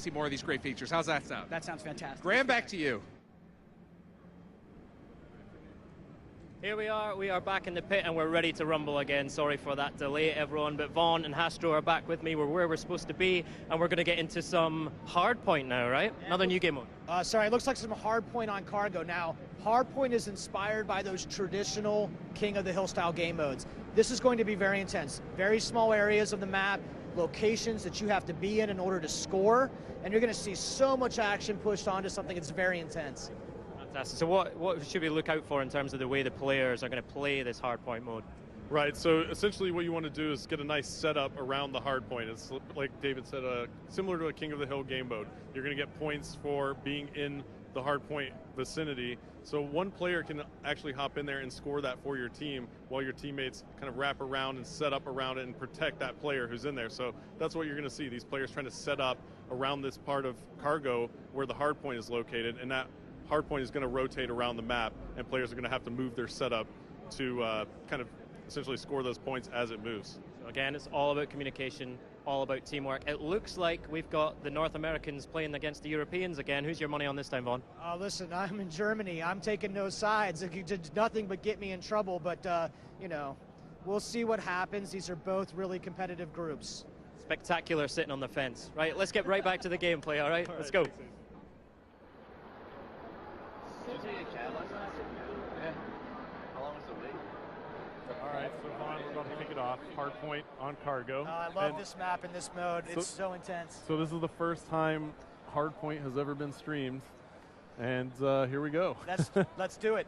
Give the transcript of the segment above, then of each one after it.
see more of these great features. How's that sound? That sounds fantastic. Graham, back to you. Here we are back in the pit and we're ready to rumble again. Sorry for that delay, everyone, but Vaughn and Hastro are back with me. We're where we're supposed to be, and we're going to get into some hardpoint now, right? Yeah, another new game mode. Sorry, it looks like some hardpoint on cargo. Now, hardpoint is inspired by those traditional King of the Hill style game modes. This is going to be very intense. Very small areas of the map, locations that you have to be in order to score, and you're going to see so much action pushed onto something that's very intense. Fantastic. So what should we look out for in terms of the way the players are going to play this hardpoint mode? Right, so essentially what you want to do is get a nice setup around the hard point. It's like David said, similar to a King of the Hill game mode. You're going to get points for being in the hard point vicinity. So one player can actually hop in there and score that for your team while your teammates kind of wrap around and set up around it and protect that player who's in there. So that's what you're going to see, these players trying to set up around this part of cargo where the hard point is located, and that hardpoint is going to rotate around the map, and players are going to have to move their setup to kind of essentially score those points as it moves. So again, it's all about communication, all about teamwork. It looks like we've got the North Americans playing against the Europeans again. Who's your money on this time, Vaughn? Listen, I'm in Germany. I'm taking no sides. It did nothing but get me in trouble, but, you know, we'll see what happens. These are both really competitive groups. Spectacular sitting on the fence. Right, let's get right back to the gameplay, all right? Let's go. Alright, so Vaughn, we're going to kick it off. Hardpoint on cargo. I love this map and this mode. It's so intense. So this is the first time Hardpoint has ever been streamed, and here we go. Let's do it.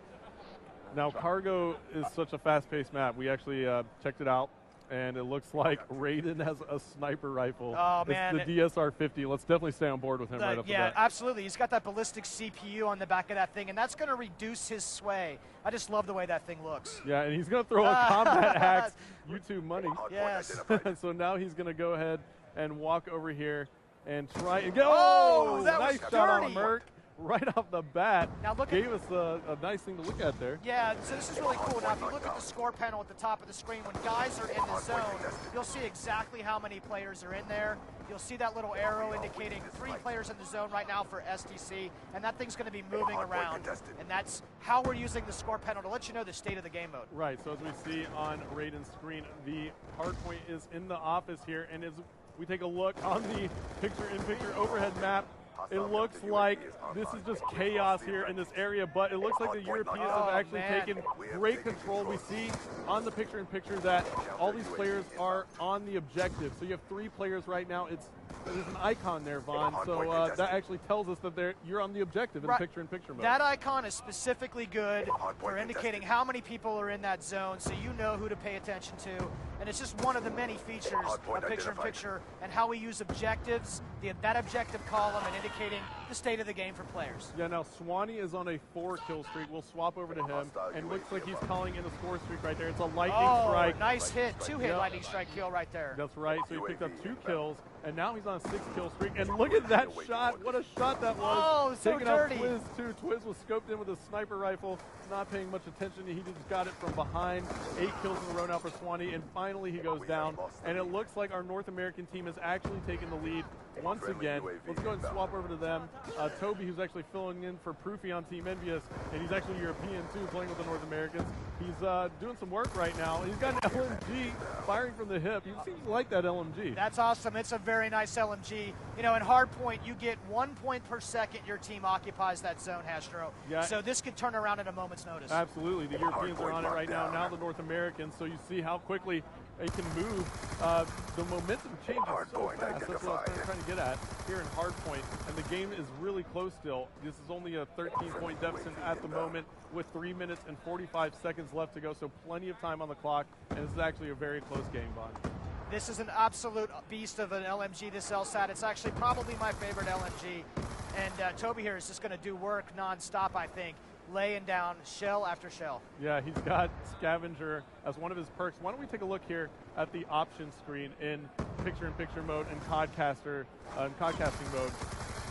Now, cargo is such a fast-paced map. We actually checked it out, and it looks like Raiden has a sniper rifle. Oh, man. It's the DSR-50. Let's definitely stay on board with him right off the bat. Yeah, absolutely. He's got that ballistic CPU on the back of that thing, and that's going to reduce his sway. I just love the way that thing looks. Yeah, and he's going to throw a combat axe, YouTube money. Yes. So now he's going to go ahead and walk over here and try and get. Oh, that nice was shot dirty. on Merc. Right off the bat, now gave us a nice thing to look at there. Yeah, so this is really cool. Now, if you look at the score panel at the top of the screen, when guys are in the zone, you'll see exactly how many players are in there. You'll see that little arrow indicating 3 players in the zone right now for STC, and that thing's going to be moving around. And that's how we're using the score panel to let you know the state of the game mode. Right, so as we see on Raiden's screen, the hardpoint is in the office here, and as we take a look on the picture-in-picture overhead map, it looks like this is just chaos here in this area, but it looks like the Europeans have actually taken great control. We see on the picture-in-picture that all these players are on the objective. So you have 3 players right now. There's an icon there, Vaughn, so that actually tells us that you're on the objective in picture-in-picture mode. That icon is specifically good for indicating how many people are in that zone, so you know who to pay attention to. And it's just one of the many features of picture-in-picture and how we use objectives, that objective column, and indicating the state of the game for players. Yeah, now Swanee is on a 4-kill streak. We'll swap over to him, and looks like he's calling in a score streak right there. It's a lightning strike. Nice hit. 2-hit lightning strike kill right there. That's right. So he picked up 2 kills, and now he's on a 6-kill streak. And look at that shot. What a shot that was. Oh, so taking dirty. out Twiz, too. Twiz was scoped in with a sniper rifle, not paying much attention. He just got it from behind. 8 kills in a row now for Swanee, and finally he goes down. And it looks like our North American team has actually taken the lead once again. Let's go ahead and swap over to them. Toby, who's actually filling in for Proofy on Team Envious, and he's actually European too, playing with the North Americans. He's doing some work right now. He's got an LMG firing from the hip. He seems to like that LMG. That's awesome. It's a very nice LMG. You know, in hardpoint, you get 1 point per second your team occupies that zone, Hastro. Yeah. So this could turn around at a moment's notice. Absolutely. The Europeans are on it right now. Now the North Americans. So you see how quickly they can move. The momentum changes so fast. That's what I was trying to get at here in hardpoint. And the game is really close still. This is only a 13-point deficit at the moment with 3 minutes and 45 seconds left to go. So plenty of time on the clock. And this is actually a very close game, Vaughn. This is an absolute beast of an LMG, this LSAT. It's actually probably my favorite LMG. And Toby here is just going to do work nonstop, I think, laying down shell after shell. Yeah, he's got Scavenger as one of his perks. Why don't we take a look here at the options screen in picture-in-picture mode and podcasting mode.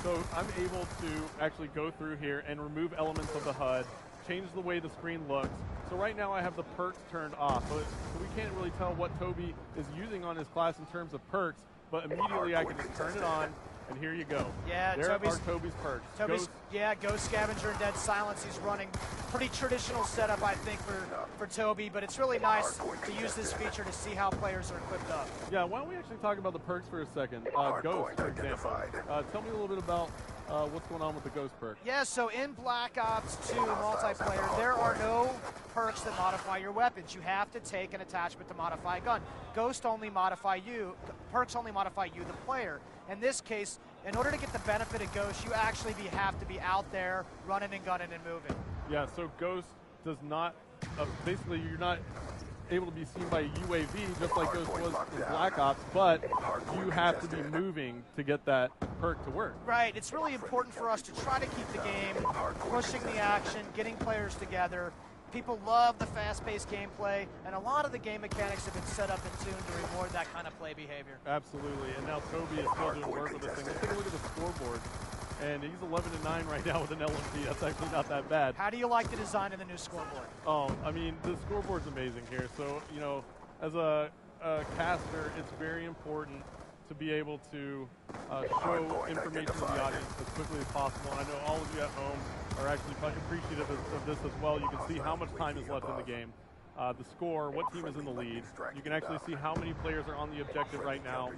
So I'm able to actually go through here and remove elements of the HUD, change the way the screen looks. So right now I have the perks turned off, so we can't really tell what Toby is using on his class in terms of perks, but immediately I can just turn it on, And here you go. Yeah, there are Toby's perks. Ghost Scavenger and Dead Silence. He's running pretty traditional setup, I think, for Toby, but it's really nice to use this feature to see how players are equipped up. Yeah, why don't we actually talk about the perks for a second? Ghost, for example. Tell me a little bit about what's going on with the Ghost perk. Yeah, so in Black Ops 2 multiplayer, there are no perks that modify your weapons. You have to take an attachment to modify a gun. Perks only modify you, the player. In this case, in order to get the benefit of Ghost, you actually have to be out there running and gunning and moving. Yeah, so Ghost does not, basically you're not able to be seen by a UAV just like Ghost was in Black Ops, but you have to be moving to get that perk to work. Right, it's really important for us to try to keep the game, pushing the action, getting players together. People love the fast-paced gameplay, and a lot of the game mechanics have been set up and tuned to reward that kind of play behavior. Absolutely, and now Toby is still doing work with this thing. Let's take a look at the scoreboard. And he's 11-9 right now with an LMP. That's actually not that bad. How do you like the design of the new scoreboard? Oh, I mean, the scoreboard's amazing here. So, you know, as a caster, it's very important to be able to show information to the audience as quickly as possible. And I know all of you at home are actually appreciative of this as well. You can see how much time is left in the game. The score, what team is in the lead. You can actually see how many players are on the objective right now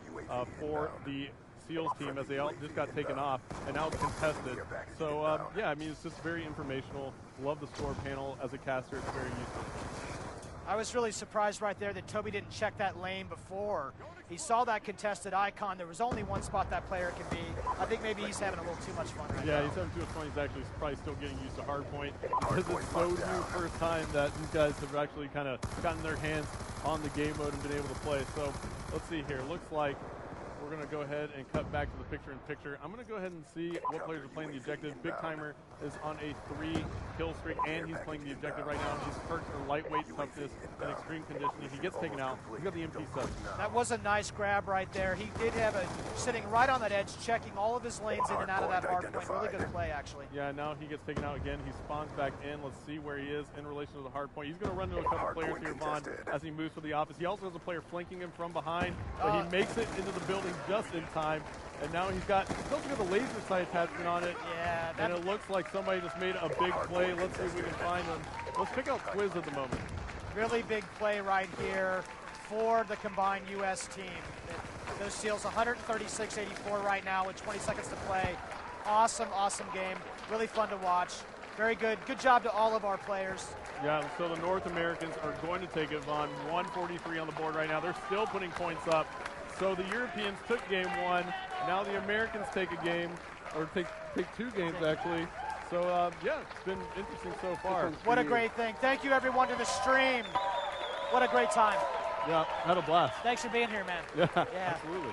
for the SEALs team, as they all just got taken off, and now it's contested. So, yeah, I mean, it's just very informational. Love the score panel. As a caster, it's very useful. I was really surprised right there that Toby didn't check that lane before. He saw that contested icon. There was only one spot that player can be. I think maybe he's having a little too much fun right now. Yeah, he's having too much fun. He's actually probably still getting used to hardpoint because it's so new first time that these guys have actually kind of gotten their hands on the game mode and been able to play. So let's see here. Looks like we're going to go ahead and cut back to the picture-in-picture. I'm going to go ahead and see what players are playing the objective. Big Timer is on a 3-kill streak, and he's playing the objective right now. His perks are lightweight toughness and extreme conditioning. He gets taken out. He's got the MP7. That was a nice grab right there. He did have a sitting right on that edge, checking all of his lanes in and out of that hard point. Really good play, actually. Yeah, now he gets taken out again. He spawns back in. Let's see where he is in relation to the hard point. He's going to run into a couple players here, Vaughn, as he moves for the office. He also has a player flanking him from behind, but he makes it into the building just in time. And now he's also got the laser sight attachment on it. Yeah. And it looks like somebody just made a big play. Let's see if we can find them. Let's pick out Quiz at the moment. Really big play right here for the combined U.S. team. Those SEALs 136-84 right now with 20 seconds to play. Awesome, awesome game. Really fun to watch. Very good. Good job to all of our players. Yeah, so the North Americans are going to take it, Vaughn. 143 on the board right now. They're still putting points up. So the Europeans took game one. Now the Americans take a game, or take two games actually. So yeah, it's been interesting so far. What a great thing. Thank you everyone to the stream. What a great time. Yeah, had a blast. Thanks for being here, man. Yeah. Absolutely.